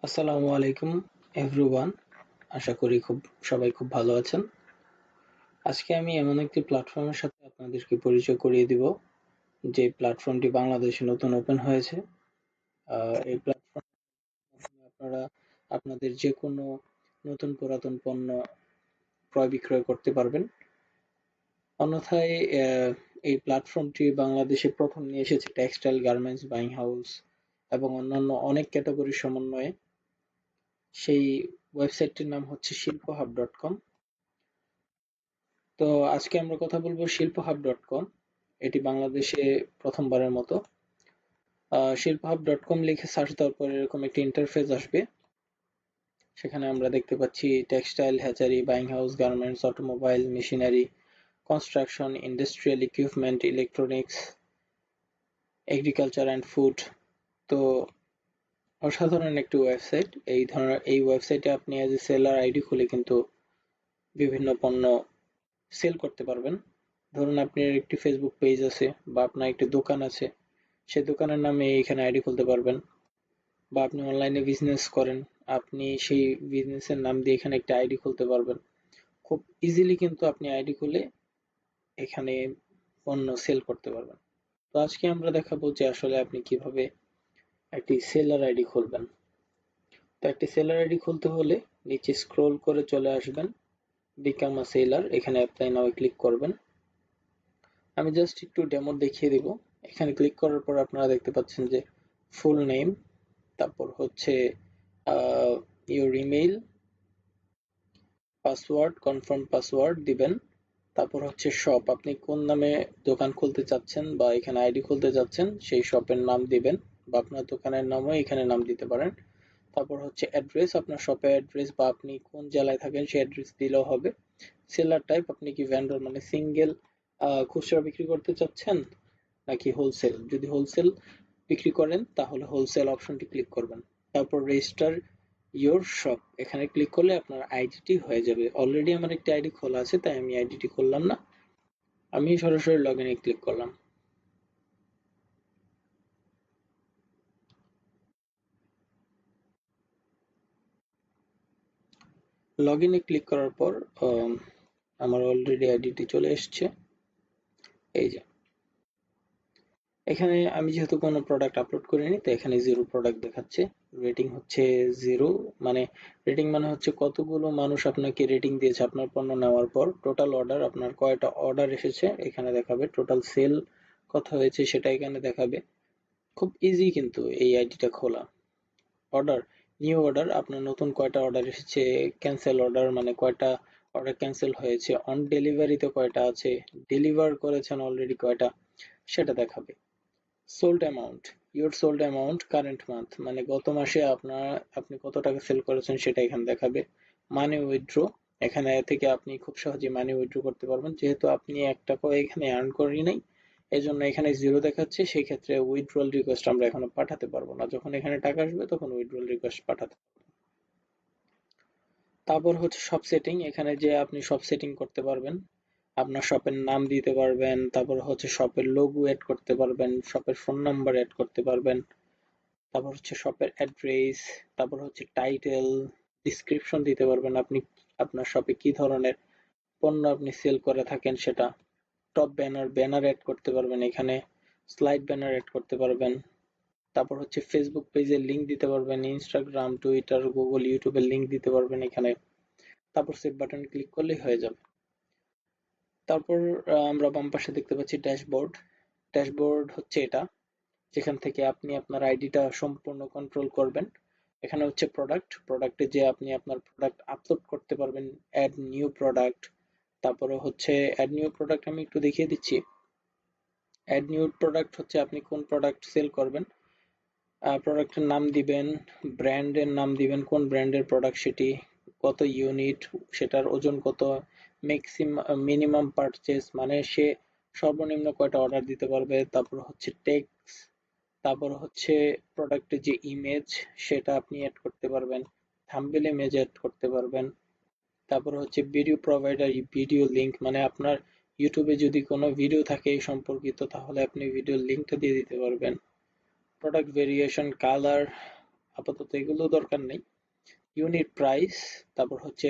আসসালামু আলাইকুম এভরিওয়ান। আশা করি সবাই খুব ভালো আছেন। আজকে আমি এমন একটি প্ল্যাটফর্মের সাথে আপনাদেরকে পরিচয় করিয়ে দিব, যে প্ল্যাটফর্মটি বাংলাদেশে নতুন ওপেন হয়েছে। এই প্ল্যাটফর্মে আপনারা আপনাদের যে কোনো নতুন পুরাতন পণ্য ক্রয় বিক্রয় করতে পারবেন। অন্যথায় এই প্ল্যাটফর্মটি বাংলাদেশে প্রথম নিয়ে এসেছে টেক্সটাইল, গার্মেন্টস, বাইং হাউস এবং অন্যান্য অনেক ক্যাটাগরির সমন্বয়ে। সেই ওয়েবসাইটটির নাম হচ্ছে শিল্পহাব.com। তো আজকে আমরা কথা বলবো শিল্পহাব.com। এটি বাংলাদেশে প্রথমবারের মতো। শিল্পহাব.com লিখে সার্চ দেওয়ার পর এরকম একটি ইন্টারফেস আসবে। সেখানে আমরা দেখতে পাচ্ছি textile, hatchery, buying house, garments, automobile, machinery, construction, industrial equipment, electronics, agriculture and food. তো অসাধারণ একটি ওয়েবসাইট। এই ওয়েবসাইটে আপনি এজ এ সেলার আইডি খুলে কিন্তু বিভিন্ন পণ্য সেল করতে পারবেন। ধরুন আপনার একটি ফেসবুক পেজ আছে বা আপনার একটি দোকান আছে, সেই দোকানের নামে এখানে আইডি খুলতে পারবেন। বা আপনি অনলাইনে বিজনেস করেন, আপনি সেই বিজনেসের নাম দিয়ে এখানে একটা আইডি খুলতে পারবেন। খুব ইজিলি কিন্তু আপনি আইডি খুলে এখানে পণ্য সেল করতে পারবেন। তো আজকে আমরা দেখাবো যে আসলে আপনি কিভাবে একটি সেলার আইডি খুলবেন। তো একটি সেলার আইডি খুলতে হলে নিচে স্ক্রোল করে চলে আসবেন, বিকাম আ সেলার, এখানে অ্যাপ্লাই নাও ক্লিক করবেন। আমি জাস্ট একটু ডেমো দেখিয়ে দিব। এখানে ক্লিক করার পর আপনারা দেখতে পাচ্ছেন যে ফুল নেম, তারপর হচ্ছে your email, password, confirm password দিবেন। তারপর হচ্ছে শপ, আপনি কোন নামে দোকান খুলতে চাচ্ছেন বা এখানে আইডি খুলতে চাচ্ছেন সেই শপের নাম দিবেন, বা আপনার দোকানের নামও এখানে নাম দিতে পারেন। তারপর হচ্ছে অ্যাড্রেস, আপনার শপের অ্যাড্রেস বা আপনি কোন জেলায় থাকেন সেই অ্যাড্রেস দিলেও হবে। সেলার টাইপ, আপনি কি ভেন্ডর মানে সিঙ্গেল খুচরা বিক্রি করতে চাচ্ছেন নাকি হোলসেল। যদি হোলসেল বিক্রি করেন তাহলে হোলসেল অপশনটি ক্লিক করবেন। তারপর রেজিস্টার ইয়োর শপ, এখানে ক্লিক করলে আপনার আইডিটি হয়ে যাবে। অলরেডি আমার একটি আইডি খোলা আছে, তাই আমি আইডিটি খুললাম না, আমি সরাসরি লগ ইনে ক্লিক করলাম। লগ ইনে ক্লিক করার পর আমার অলরেডি আইডিটি চলে এসছে। এই যে এখানে আমি যেহেতু কোনো প্রোডাক্ট আপলোড করিনি, তো এখানে জিরো প্রোডাক্ট দেখাচ্ছে। রেটিং হচ্ছে জিরো, মানে রেটিং মানে হচ্ছে কতগুলো মানুষ আপনাকে রেটিং দিয়েছে আপনার পণ্য নেওয়ার পর। টোটাল অর্ডার, আপনার কয়টা অর্ডার এসেছে এখানে দেখাবে। টোটাল সেল কত হয়েছে সেটা এখানে দেখাবে। খুব ইজি কিন্তু এই আইডিটা খোলা। অর্ডার, নিউ অর্ডার, আপনার নতুন কয়টা অর্ডার এসেছে। ক্যান্সেল অর্ডার মানে কয়টা অর্ডার ক্যান্সেল হয়েছে। অন ডেলিভারিতে কয়টা আছে, ডেলিভার করেছেন অলরেডি কয়টা, সেটা দেখাবে। Sold amount, your sold amount current month, মানে গত মাসে আপনি কত টাকা সেল করেছেন সেটা এখানে দেখাবে। মানি উইথড্র, এখানে থেকে আপনি খুব সহজে মানি উইথড্র করতে পারবেন। যেহেতু আপনি 1 টাকাও এখানে আর্ন করেনি নাই, এই জন্য এখানে জিরো দেখাচ্ছে। সেই ক্ষেত্রে উইথড্রল রিকোয়েস্ট আমরা এখনো পাঠাতে পারবো না। যখন এখানে টাকা আসবে তখন উইথড্রল রিকোয়েস্ট পাঠাতে। তারপর হচ্ছে শপ সেটিং, এখানে যে আপনি শপ সেটিং করতে পারবেন। আপনার শপের নাম দিতে পারবেন, তারপর হচ্ছে শপের লোগো এড করতে পারবেন, শপের ফোন নাম্বার এড করতে পারবেন। তারপর হচ্ছে শপের অ্যাড্রেস, তারপর হচ্ছে টাইটেল, ডিসক্রিপশন দিতে পারবেন আপনি আপনার শপে কি ধরনের পণ্য আপনি সেল করে থাকেন সেটা। টপ ব্যানার, ব্যানার অ্যাড করতে পারবেন এখানে, স্লাইড ব্যানার অ্যাড করতে পারবেন। তারপর হচ্ছে ফেসবুক পেজের লিংক দিতে পারবেন, ইনস্টাগ্রাম, টুইটার, গুগল, ইউটিউবের লিংক দিতে পারবেন এখানে। তারপর সেভ বাটন ক্লিক করলেই হয়ে যাবে। তারপর আমরা বাম পাশে দেখতে পাচ্ছি ড্যাশবোর্ড। ড্যাশবোর্ড হচ্ছে এটা, যেখান থেকে আপনি আপনার আইডিটা সম্পূর্ণ কন্ট্রোল করবেন। এখানে হচ্ছে প্রোডাক্ট, প্রোডাক্টে যে আপনি আপনার প্রোডাক্ট আপলোড করতে পারবেন, অ্যাড নিউ প্রোডাক্ট। তারপরে হচ্ছে অ্যাড নিউ প্রোডাক্ট আমি একটু দেখিয়ে দিচ্ছি। অ্যাড নিউ প্রোডাক্ট হচ্ছে আপনি কোন প্রোডাক্ট সেল করবেন, প্রোডাক্টের নাম দিবেন, ব্র্যান্ডের নাম দিবেন, কোন ব্র্যান্ডের প্রোডাক্ট সেটি, কত ইউনিট, সেটার ওজন কত, মিনিমাম পারচেস মানে সে সর্বনিম্ন কয়টা অর্ডার দিতে পারবে। তারপর হচ্ছে টেক্স, তারপর হচ্ছে প্রোডাক্টের যে ইমেজ সেটা আপনি অ্যাড করতে পারবেন, থাম্বনেল ইমেজ অ্যাড করতে পারবেন। তারপর হচ্ছে ভিডিও প্রোভাইডার, ভিডিও লিংক মানে আপনার ইউটিউবে যদি কোনো ভিডিও থাকে এই সম্পর্কিত, তাহলে আপনি ভিডিও লিংকটা দিয়ে দিতে পারবেন। প্রোডাক্ট ভেরিয়েশন, কালার, আপাতত এগুলো দরকার নেই। ইউনিট প্রাইস, তারপর হচ্ছে